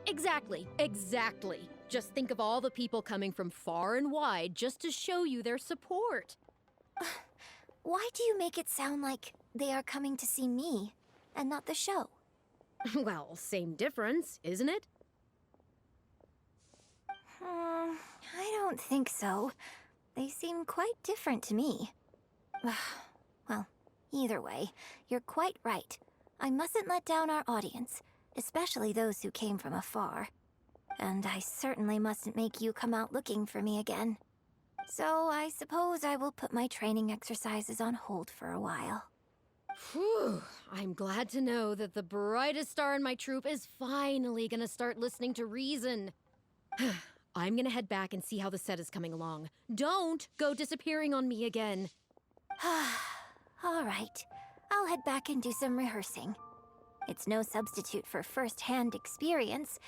Exactly, exactly. Just think of all the people coming from far and wide just to show you their support. Why do you make it sound like they are coming to see me and not the show? Well, same difference, isn't it? I don't think so. They seem quite different to me. Well, either way, you're quite right. I mustn't let down our audience, especially those who came from afar. And I certainly mustn't make you come out looking for me again. So I suppose I will put my training exercises on hold for a while. Phew, I'm glad to know that the brightest star in my troupe is finally gonna start listening to reason. I'm gonna head back and see how the set is coming along. Don't go disappearing on me again. All right, I'll head back and do some rehearsing. It's no substitute for first-hand experience,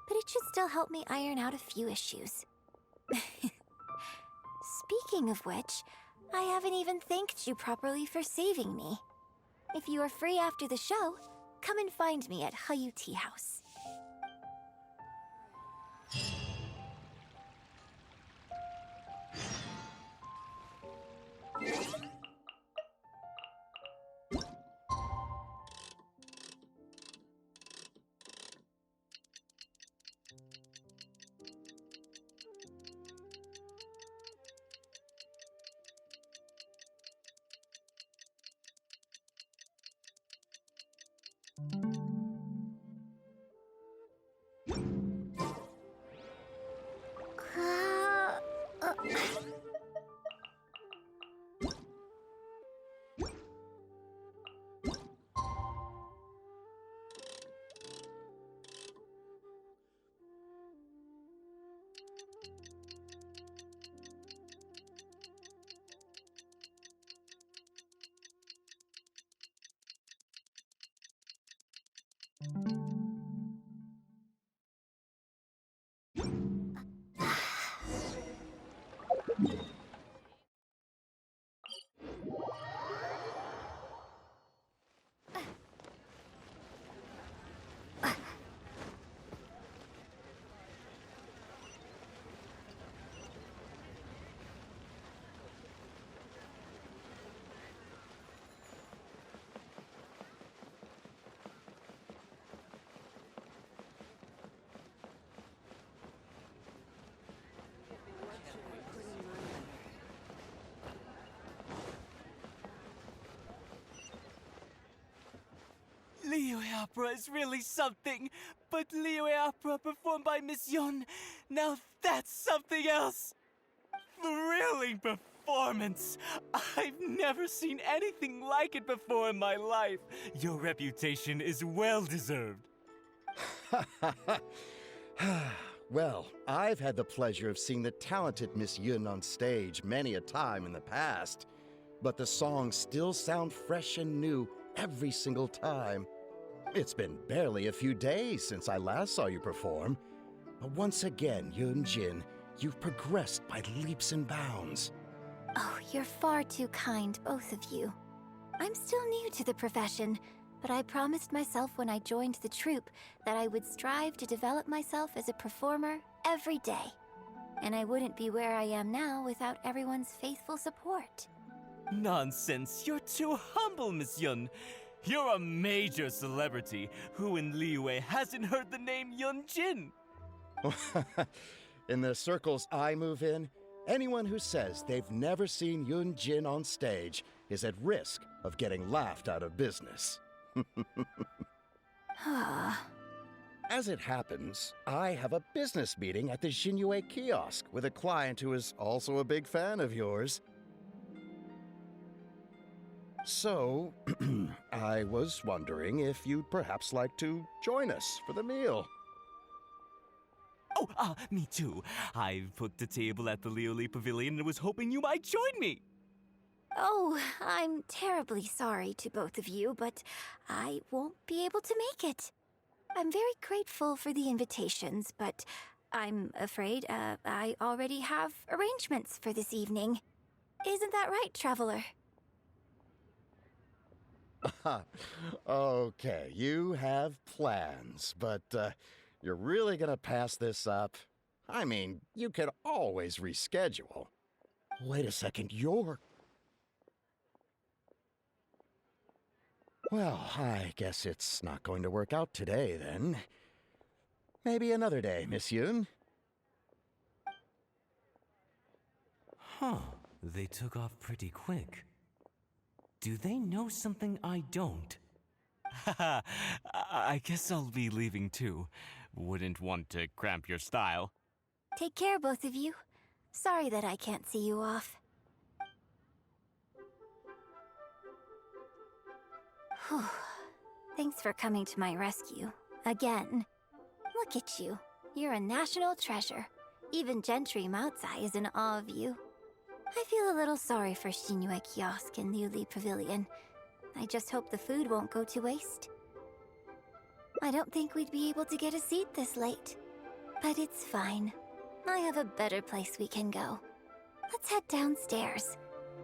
but it should still help me iron out a few issues. Speaking of which, I haven't even thanked you properly for saving me. If you are free after the show, come and find me at Hayu Tea House. Liyue Opera is really something, but Liyue Opera performed by Miss Yun, now that's something else! Thrilling performance! I've never seen anything like it before in my life. Your reputation is well-deserved. Well, I've had the pleasure of seeing the talented Miss Yun on stage many a time in the past, but the songs still sound fresh and new every single time. It's been barely a few days since I last saw you perform, but once again, YUNJIN, you've progressed by leaps and bounds. Oh, you're far too kind, both of you. I'm still new to the profession, but I promised myself when I joined the troupe that I would strive to develop myself as a performer every day. And I wouldn't be where I am now without everyone's faithful support. Nonsense, you're too humble, Miss Yun. You're a major celebrity. Who in Liyue hasn't heard the name YUNJIN? In the circles I move in, anyone who says they've never seen YUNJIN on stage is at risk of getting laughed out of business. As it happens, I have a business meeting at the Xinyu kiosk with a client who is also a big fan of yours. So, I was wondering if you'd perhaps like to join us for the meal. Oh, me too. I've booked the table at the Lioli Pavilion and was hoping you might join me. Oh, I'm terribly sorry to both of you, but I won't be able to make it. I'm very grateful for the invitations, but I'm afraid I already have arrangements for this evening. Isn't that right, Traveler? Okay, you have plans, but You're really gonna pass this up? I mean, you could always reschedule. Wait a second, you're... Well, I guess it's not going to work out today, then. Maybe another day, Miss Yoon. Huh. They took off pretty quick. Do they know something I don't? Haha, I guess I'll be leaving too. Wouldn't want to cramp your style. Take care, both of you. Sorry that I can't see you off. Whew. Thanks for coming to my rescue. Again. Look at you. You're a national treasure. Even Gentry Moutsai is in awe of you. I feel a little sorry for Shinue Kiosk and Liuli Pavilion. I just hope the food won't go to waste. I don't think we'd be able to get a seat this late. But it's fine. I have a better place we can go. Let's head downstairs.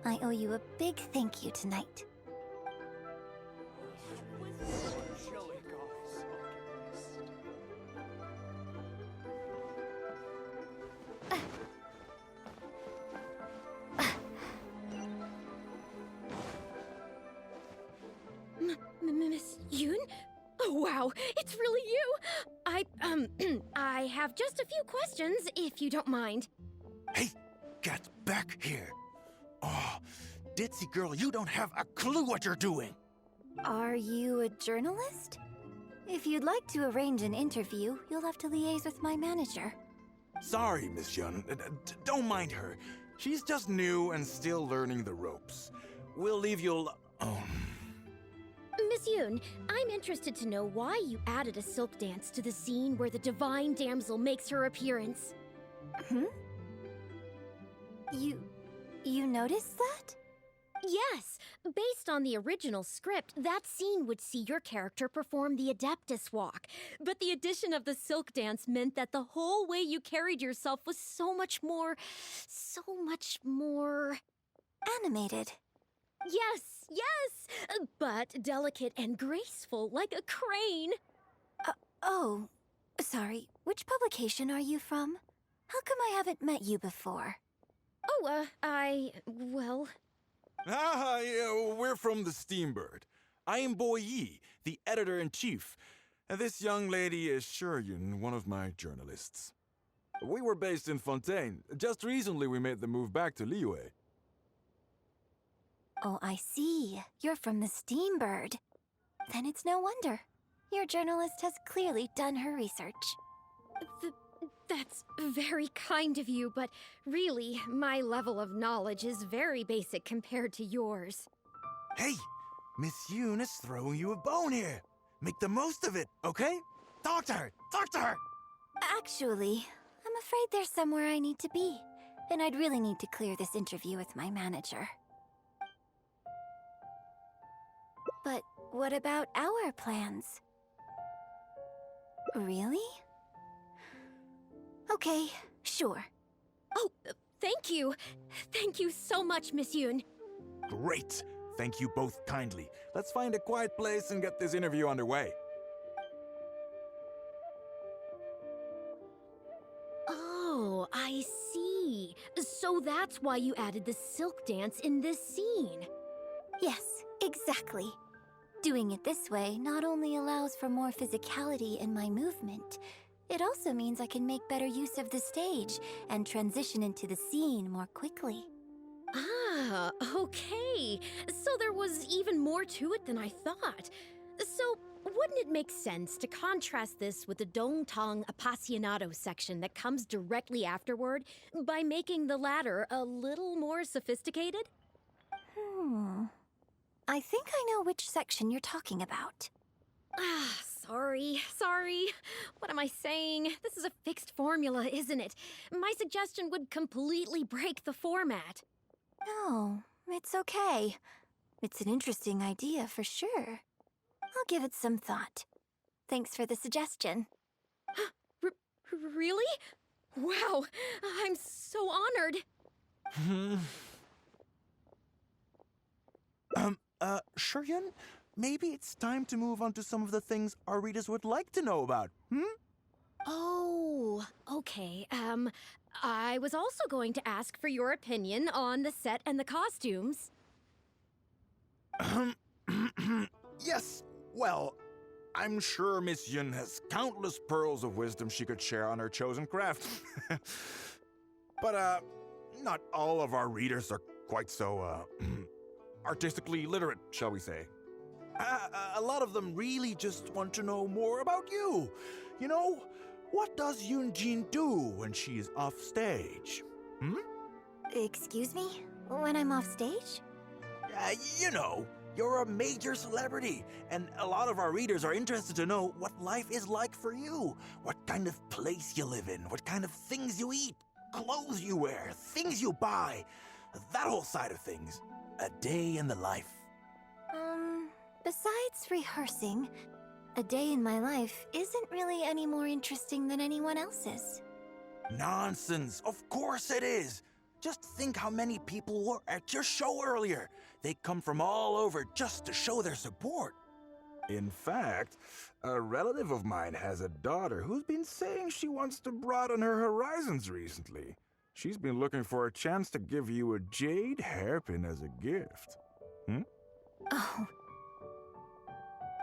I owe you a big thank you tonight. Miss Yoon? Oh, wow, it's really you! I have just a few questions, if you don't mind. Hey, get back here. Oh, ditzy girl, you don't have a clue what you're doing. Are you a journalist? If you'd like to arrange an interview, you'll have to liaise with my manager. Sorry, Miss Yun. Don't mind her. She's just new and still learning the ropes. We'll leave you Miss Yoon, I'm interested to know why you added a silk dance to the scene where the divine damsel makes her appearance. You noticed that? Yes, based on the original script, that scene would see your character perform the Adeptus Walk. But the addition of the silk dance meant that the whole way you carried yourself was so much more... Animated. Yes, but delicate and graceful, like a crane. Oh, sorry. Which publication are you from? How come I haven't met you before? Oh, well... yeah, we're from the Steambird. I am Boy Yi, the editor-in-chief. And this young lady is Shuryun, one of my journalists. We were based in Fontaine. Just recently we made the move back to Liyue. Oh, I see. You're from the Steambird. Then it's no wonder. Your journalist has clearly done her research. That's very kind of you, but really, my level of knowledge is very basic compared to yours. Hey, Miss Yoon is throwing you a bone here. Make the most of it, okay? Talk to her! Talk to her! Actually, I'm afraid there's somewhere I need to be, and I'd really need to clear this interview with my manager. But what about our plans? Really? Okay, sure. Oh, thank you. Thank you so much, Miss Yoon. Great! Thank you both kindly. Let's find a quiet place and get this interview underway. Oh, I see. So that's why you added the silk dance in this scene. Yes, exactly. Doing it this way not only allows for more physicality in my movement, it also means I can make better use of the stage and transition into the scene more quickly. Ah, okay. So there was even more to it than I thought. So, wouldn't it make sense to contrast this with the Dongtong Appassionato section that comes directly afterward by making the latter a little more sophisticated? I think I know which section you're talking about. Ah, sorry. What am I saying? This is a fixed formula, isn't it? My suggestion would completely break the format. No, it's okay. It's an interesting idea for sure. I'll give it some thought. Thanks for the suggestion. Really? Wow, I'm so honored. Shuryun, maybe it's time to move on to some of the things our readers would like to know about, Oh, okay. I was also going to ask for your opinion on the set and the costumes. Yes, well, I'm sure Miss Yun has countless pearls of wisdom she could share on her chosen craft. But, not all of our readers are quite so, artistically literate, shall we say. A lot of them really just want to know more about you. You know, what does YUNJIN do when she is off stage? Excuse me? When I'm off stage? You know, you're a major celebrity, and a lot of our readers are interested to know what life is like for you. What kind of place you live in, what kind of things you eat, clothes you wear, things you buy, that whole side of things. A day in the life. Besides rehearsing, a day in my life isn't really any more interesting than anyone else's. Nonsense, of course it is. Just think how many people were at your show earlier. They come from all over just to show their support. In fact, a relative of mine has a daughter who's been saying she wants to broaden her horizons recently. She's been looking for a chance to give you a jade hairpin as a gift. Oh.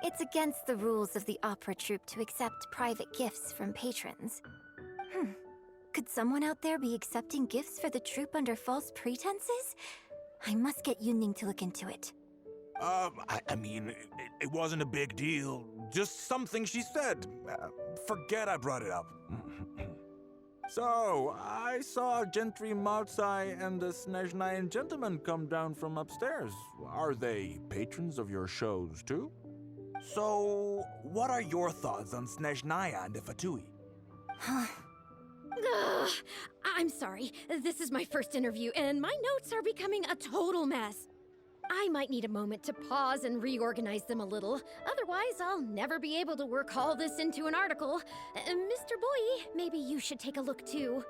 It's against the rules of the opera troupe to accept private gifts from patrons. Could someone out there be accepting gifts for the troupe under false pretenses? I must get Yunning to look into it. I mean, it wasn't a big deal. Just something she said. Forget I brought it up. So, I saw Gentry Maltsai and the Snezhnayan gentleman come down from upstairs. Are they patrons of your shows, too? So, what are your thoughts on Snezhnaya and the Fatui? Ugh, I'm sorry. This is my first interview, and my notes are becoming a total mess. I might need a moment to pause and reorganize them a little. Otherwise, I'll never be able to work all this into an article. Mr. Boy, maybe you should take a look too.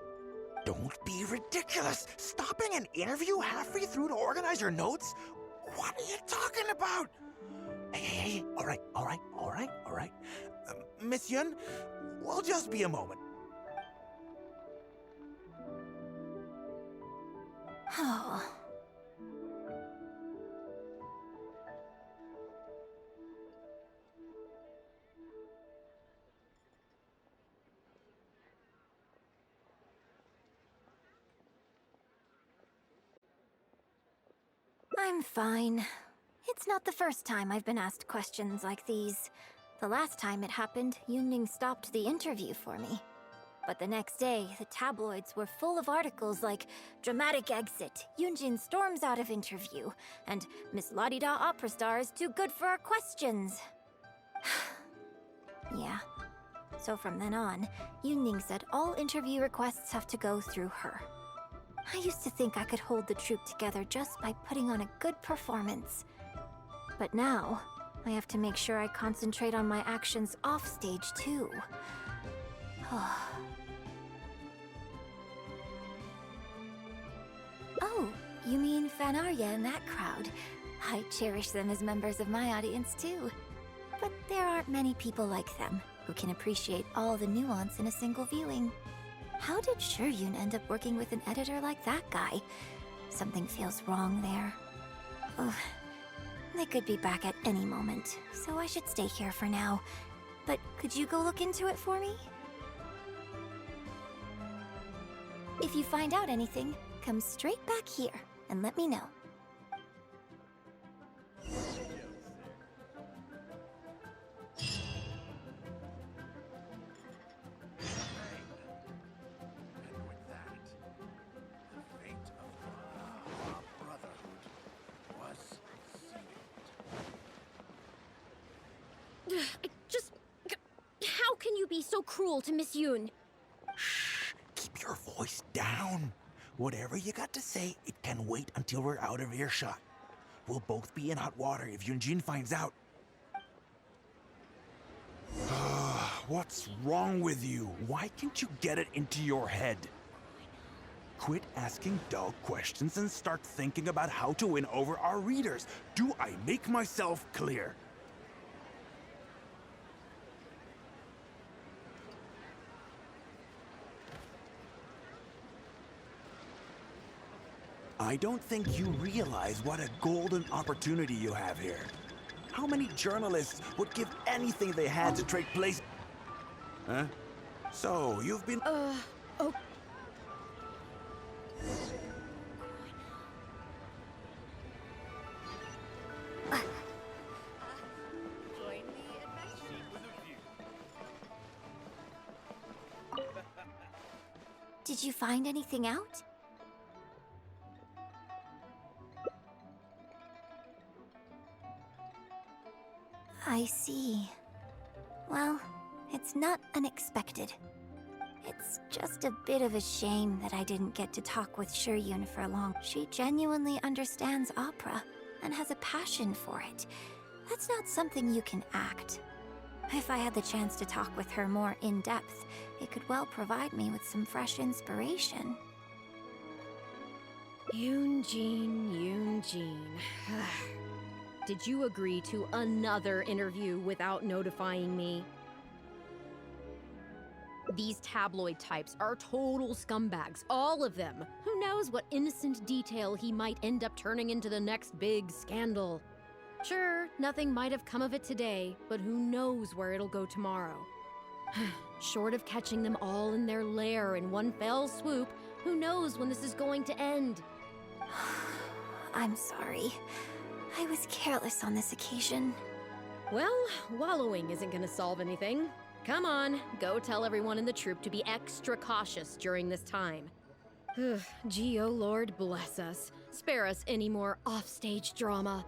Don't be ridiculous! Stopping an interview halfway through to organize your notes? What are you talking about? Hey, all right. Miss Yun, we'll just be a moment. Oh. I'm fine. It's not the first time I've been asked questions like these. The last time it happened, Yunning stopped the interview for me. But the next day, the tabloids were full of articles like "Dramatic Exit, Yunjin storms out of interview," and "Miss La-di-da opera star is too good for our questions." Yeah. So from then on, Yunning said all interview requests have to go through her. I used to think I could hold the troupe together just by putting on a good performance. But now, I have to make sure I concentrate on my actions off stage too. Oh, you mean Fanarya and that crowd. I cherish them as members of my audience too. But there aren't many people like them who can appreciate all the nuance in a single viewing. How did Shuryun end up working with an editor like that guy? Something feels wrong there. Ugh. They could be back at any moment, so I should stay here for now. But could you go look into it for me? If you find out anything, come straight back here and let me know. How can you be so cruel to Miss Yun? Shh, keep your voice down. Whatever you got to say, it can wait until we're out of earshot. We'll both be in hot water if Yunjin finds out. What's wrong with you? Why can't you get it into your head? Quit asking dull questions and start thinking about how to win over our readers. Do I make myself clear? I don't think you realize what a golden opportunity you have here. How many journalists would give anything they had to trade place? Huh? So, you've been... Oh. Did you find anything out? I see. Well, it's not unexpected. It's just a bit of a shame that I didn't get to talk with Shiryun for long. She genuinely understands opera and has a passion for it. That's not something you can act. If I had the chance to talk with her more in depth, it could well provide me with some fresh inspiration. Yunjin. Did you agree to another interview without notifying me? These tabloid types are total scumbags, all of them. Who knows what innocent detail he might end up turning into the next big scandal? Sure, nothing might have come of it today, but who knows where it'll go tomorrow. Short of catching them all in their lair in one fell swoop, who knows when this is going to end? I'm sorry. I was careless on this occasion. Well, wallowing isn't gonna solve anything. Come on, go tell everyone in the troupe to be extra cautious during this time. Gee, oh Lord, bless us. Spare us any more offstage drama.